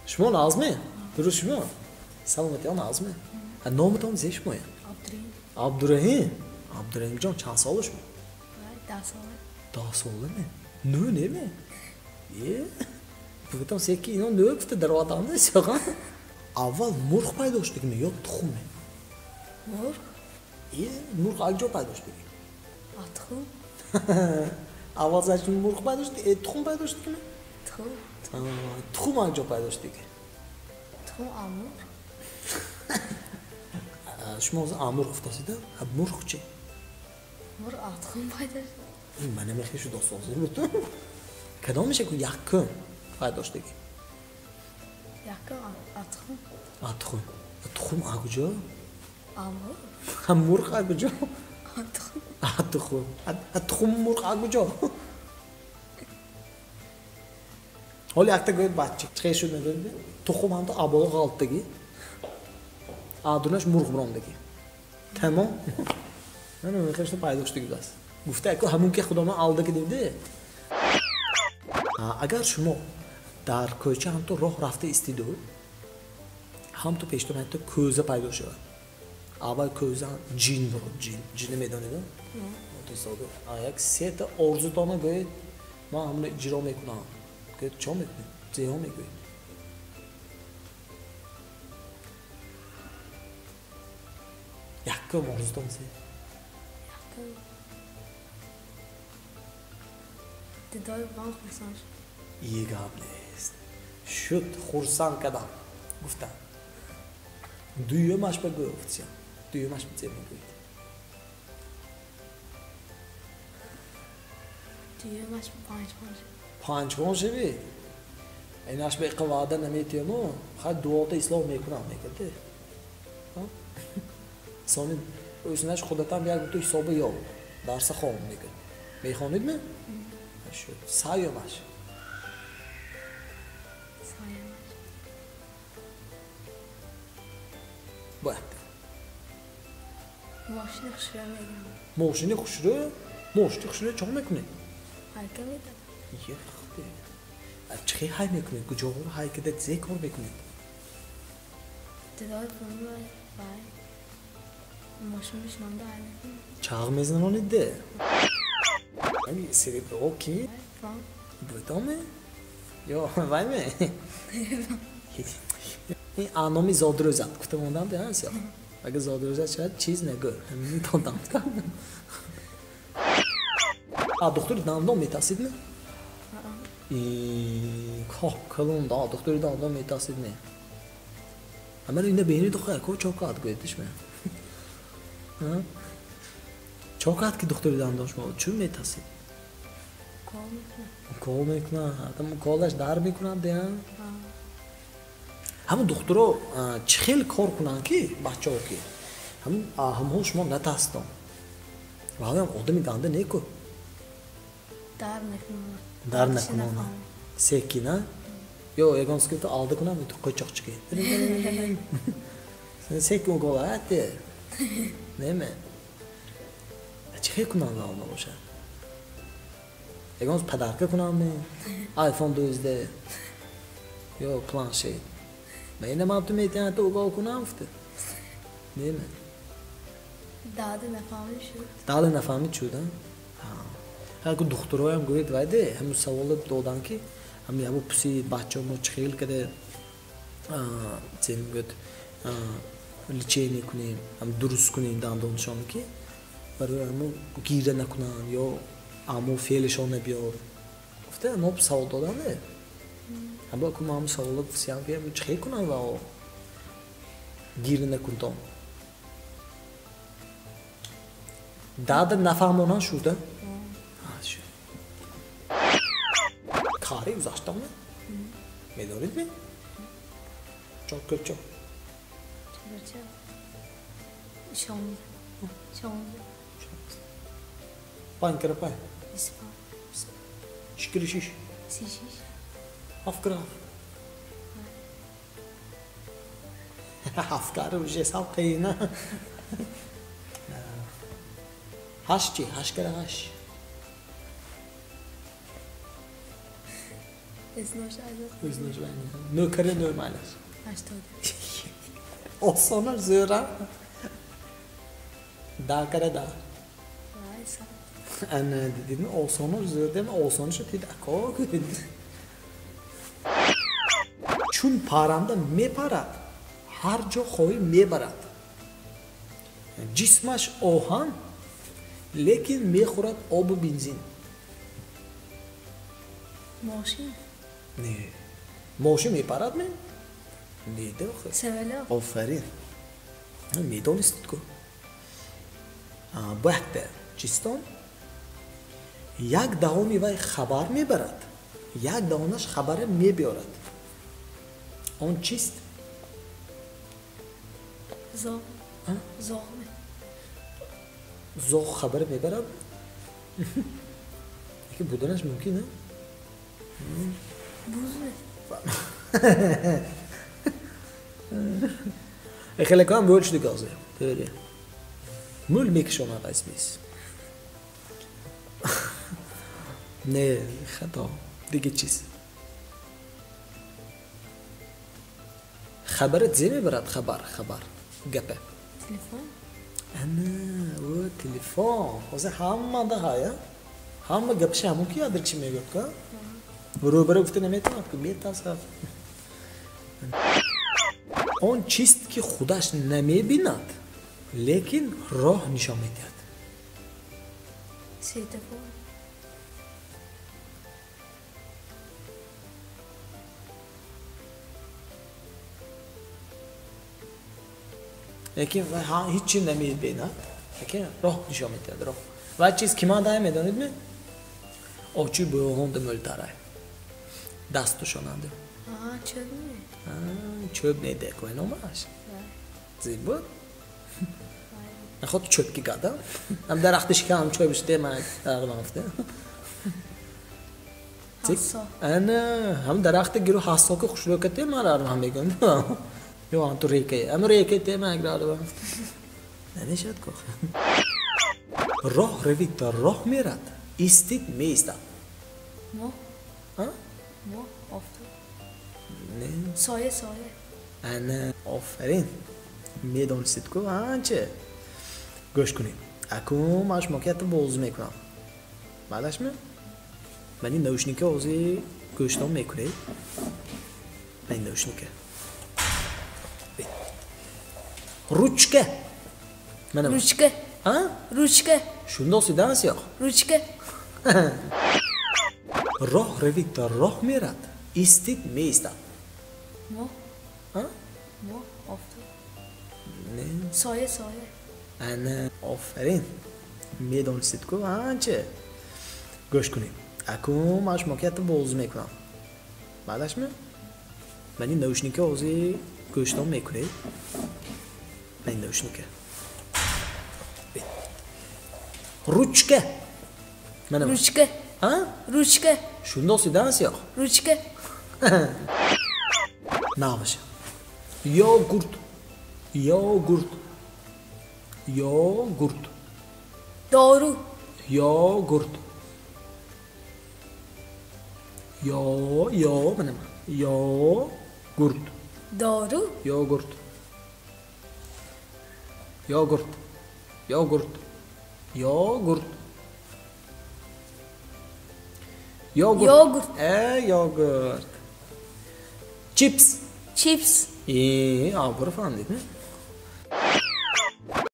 شما لازمه؟ درست شما؟ سلامتی آن لازمه؟ نامتان زیش مایه؟ عبدالرحیم. عبدالرحیم جان چند سالش می؟ 10 ساله. 10 ساله می؟ نه می؟ بگفتم سیکی اینا نه گفته در وطن نیست یا اول مرغ پیدا شدی می یا تخم می؟ مرغ؟ مرغ اگجا پیدا شدی؟ تخم. اول زشت مرغ پیدا شدی؟ تخم پیدا شدی می؟ تخم. تخم اگجا پیدا شدی؟ تخم آمور. شما از آمور گفته سیده؟ مرغ چی؟ مرغ تخم پیدا شد. این من نمیخیشو داستان زیرم کدام میشه که یکم پیدا شدی؟ یکم تخم. تخم اگجا؟ آمور. مرغ اگجا؟ تخم. تخم مرغ اگجا؟ حالا یکتا گوید بچه چه شد ندارد؟ تخم هم تا ابالا غلط دگی آدونش مرغ برام دگی تمام؟ من نمیخیشتو پیدا شدی بس گفته اکو همون که خدا من آلده که دیده اگر شما در کوچه هم تو راه رفته استیدو هم تو پیشتون حتی کوزه پیدا شد اول کوزه جین برد جین میدانید یک سه تا آرزو دانه گوید من همون اجرا میکنم گوید چه میکنید؟ زیها میگوید یکم آرزو دانه دیدار بان خورسان شد. یه گاب نیست شد خورسان کدام گفتم دویمش بگفتیم دویمش بزیم میگوید دویمش 5 5 شوی ایناش به قواعد نمیتیم و خیلی دوات اسلام میکنم میگه سامی اوسنش خودتان بیار تو حساب یا درس خوام میگه میخوانید می؟ شد سایمش باید ماشین خشره میگم ماشین خشره؟ ماشین خشره چه میکنی؟ حرکه میدم یه خیلی چه های میکنی؟ کجا رو های که دت زی کار میکنی؟ دیدار کنم باید ماشین بشنم ده نکنم چاق میزنونید ده؟ همین سری برو کی؟ بودامه؟ یا وایمه؟ این آنامی زادروزد گفته موندم ده هست یا؟ اگه زادروزد شاید چیز نگه همین تاندم کنم دکتر دندان میتاسید نه؟ کلون دکتر دندان میتاسید نه؟ اما اینه بینی تو خیلی که چوکات گویدش من چوکات که دکتر دندان شما چون میتاسید؟ کال میکنه هم کالش در میکنن دیگه همون دکترها چه خیلی کار کنن که بچه ها که همون شما نتاستن و هم آدمی گنده نیکو در نکنن سکی نه یا اگانس که تو آلده کنم تو قچاق چکی سکی اون گوه هاته نیمه چه خیلی کنن لالما باشه اگانس پدرکه کنم آیفون 12 یا پلانشیت من اینه ما تو میتونم تو گاه کنم افته نیمه داده نفهمید شدن اگه دکترها هم گوید وایده همون سوال دادن که همون پسی بچه ما چخیل کده چیم گوید لیچینی کنیم هم درست کنیم دندانشان که برای همون گیره نکنن یا همون فیلشان نبیار گفته همون سوال دادن نه اما که ما همون سوال پسی هم که چخیل کنن و گیره نکنن داده نفهمونان شده کاری uzashtam mı? میدونید می؟ çok kötü. Pan kere pan. Şikiri şiş. Afkara. Afkara bir şey saltayı ne? Haşçı, haş kere haş. Esnoş aylık. Özünüzlərini. Nökərə nömərlər. 80. Osonlar zöra. Da kara da. Vay sağ. Ana dedin osonlar zördəm osonu şu tid akok. Çun paramda meparat. Har jo khoy mebarat. Cismaş ohan lekin mekhurat obu benzin. Maşin. Ne? Moshi meparat mi? Neydi o? Seveler. آفرین میدانستید که وقت چیستان یک دهمی وی خبر میبرد یک دهانش خبر میبیارد آن چیست؟ Zor. Zor mi? زو خبر میبرد؟ یکی بودنش ممکنه؟ Buz mi? خیلی کام بول شده گازه böyle mül میکشونه قسمیس نه خطا دیگه چیز خبرت زیمی برد خبر گپه Telefon. ana o telefon واسه همه ده ها همه گپش همون کی ادرک چی میگه که برو گفته نمیتونه که میتاسه آن چیست که خودش نمیبیند لیکن راه نشان میدهد Svetofon. لیکن هیچی نمیبیند لیکن راه نشان میدهد راه و چیز که ما دایم میدانید می آچی به هند ملتره دستشاننده Aha çöp mü? çöp neydi koyun olmaz زیبا نخواد çöp کی گادا هم درختش که هم çöp işte من در مافته Hassa. انا هم درخت گیرو حسا که خوشلو کته ما را هم میگن یو ان تو ریکه ام ریکه ته ما اگر رو نمیشد کو راه روید در راه میرد استید میستد Mo. ها Mo. Ofta. نه Soye soye. انا آفرین میدونستید که چه گوش کنید اکو ماش موقعیت باز میکنم بعدش می من این نوشنیکه اوزی گوشتم میکنید من این نوشنیکه روچکه منم Ruçke. ها Ruçke. شوندا سیدن سیاه Ruçke. راه روید در راه میرد استید میستد Mo. ها Mo. Ofta. نه Soye soye. انا آفرین میدونستید که چه گوش کنید اکو ماش موقعیت باز میکنم بعدش می من این نوشنیکه اوزی گوشتم میکنید من این نوشنیکه روچکه منم Ruçke. ها Ruçke. شوندا سیدن سیاه Ruçke. نامشه یوگورت یوگورت یوگورت Doğru. یوگورت یا منم یوگورت Doğru. یوگورت یوگورت یوگورت یوگورت Yoğurt. Yoğurt. Chips. Chips. Abur falan değil mi?